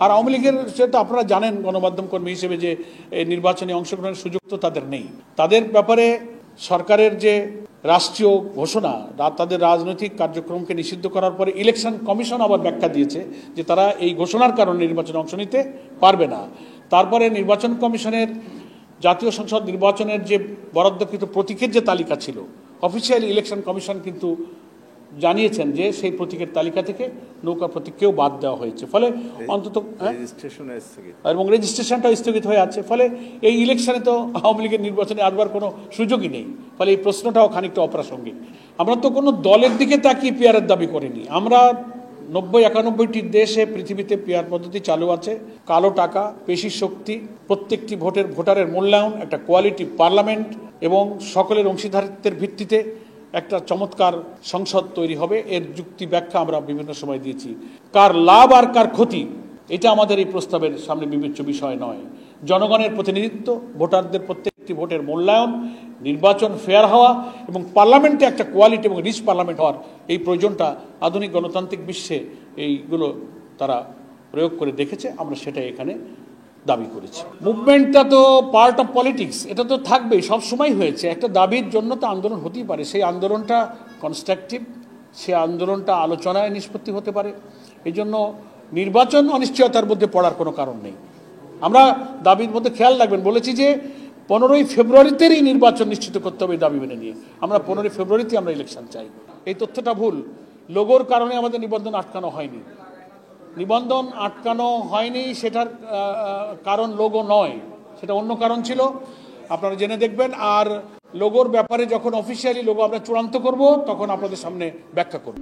আর আওয়ামী লীগের সেটা আপনারা জানেন গণমাধ্যম কর্মী হিসেবে যে নির্বাচনে অংশগ্রহণের সুযোগ তো তাদের নেই। তাদের ব্যাপারে সরকারের যে রাষ্ট্রীয় ঘোষণা, তাদের রাজনৈতিক কার্যক্রমকে নিষিদ্ধ করার পরে ইলেকশন কমিশন আবার ব্যাখ্যা দিয়েছে যে তারা এই ঘোষণার কারণে নির্বাচনে অংশ নিতে পারবে না। তারপরে নির্বাচন কমিশনের জাতীয় সংসদ নির্বাচনের যে বরাদ্দকৃত প্রতীকের যে তালিকা ছিল, অফিসিয়ালি ইলেকশন কমিশন কিন্তু জানিয়েছেন যে সেই প্রতীকের তালিকা থেকে নৌকা প্রতীককেও বাদ দেওয়া হয়েছে। ফলে অন্তত এবং রেজিস্ট্রেশনটা স্থগিত হয়ে আছে। ফলে এই ইলেকশনে তো আওয়ামী লীগের নির্বাচনে আসবার কোনো সুযোগই নেই। ফলে এই প্রশ্নটাও খানিকটা অপ্রাসঙ্গিক। আমরা তো কোনো দলের দিকে তাকিয়ে পিয়ারের দাবি করিনি। আমরা ৯০-৯১টি দেশে পৃথিবীতে পিয়ার পদ্ধতি চালু আছে। কালো টাকা, পেশি শক্তি, প্রত্যেকটি ভোটারের মূল্যায়ন, একটা কোয়ালিটি পার্লামেন্ট এবং সকলের অংশীদারিত্বের ভিত্তিতে একটা চমৎকার সংসদ তৈরি হবে। এর যুক্তি ব্যাখ্যা আমরা বিভিন্ন সময় দিয়েছি। কার লাভ আর কার ক্ষতি এটা আমাদের এই প্রস্তাবের সামনে বিবেচ্য বিষয় নয়। জনগণের প্রতিনিধিত্ব, ভোটারদের প্রত্যেকটি ভোটের মূল্যায়ন, নির্বাচন ফেয়ার হওয়া এবং পার্লামেন্টে একটা কোয়ালিটি এবং রিচ পার্লামেন্ট হওয়ার এই প্রয়োজনটা আধুনিক গণতান্ত্রিক বিশ্বে এইগুলো তারা প্রয়োগ করে দেখেছে। আমরা সেটা এখানে দাবি করেছি। মুভমেন্টটা তো পার্ট অফ পলিটিক্স, এটা তো থাকবেই, সব সময় হয়েছে। একটা দাবির জন্য তো আন্দোলন হতেই পারে। সেই আন্দোলনটা কনস্ট্রাকটিভ, সেই আন্দোলনটা আলোচনায় নিষ্পত্তি হতে পারে। এই জন্য নির্বাচন অনিশ্চয়তার মধ্যে পড়ার কোনো কারণ নেই। আমরা দাবির মধ্যে খেয়াল রাখবেন, বলেছি যে 15ই ফেব্রুয়ারিতেই নির্বাচন নিশ্চিত করতে হবে এই দাবি মেনে নিয়ে। আমরা 15ই ফেব্রুয়ারিতে আমরা ইলেকশন চাই। এই তথ্যটা ভুল। লোগোর কারণে আমাদের নিবন্ধন আটকানো হয়নি। নিবন্ধন আটকানো হয়নি সেটার কারণ লোগো নয়, সেটা অন্য কারণ ছিল, আপনারা জেনে দেখবেন। আর লোগোর ব্যাপারে যখন অফিসিয়ালি লোগো আমরা চূড়ান্ত করব তখন আপনাদের সামনে ব্যাখ্যা করব।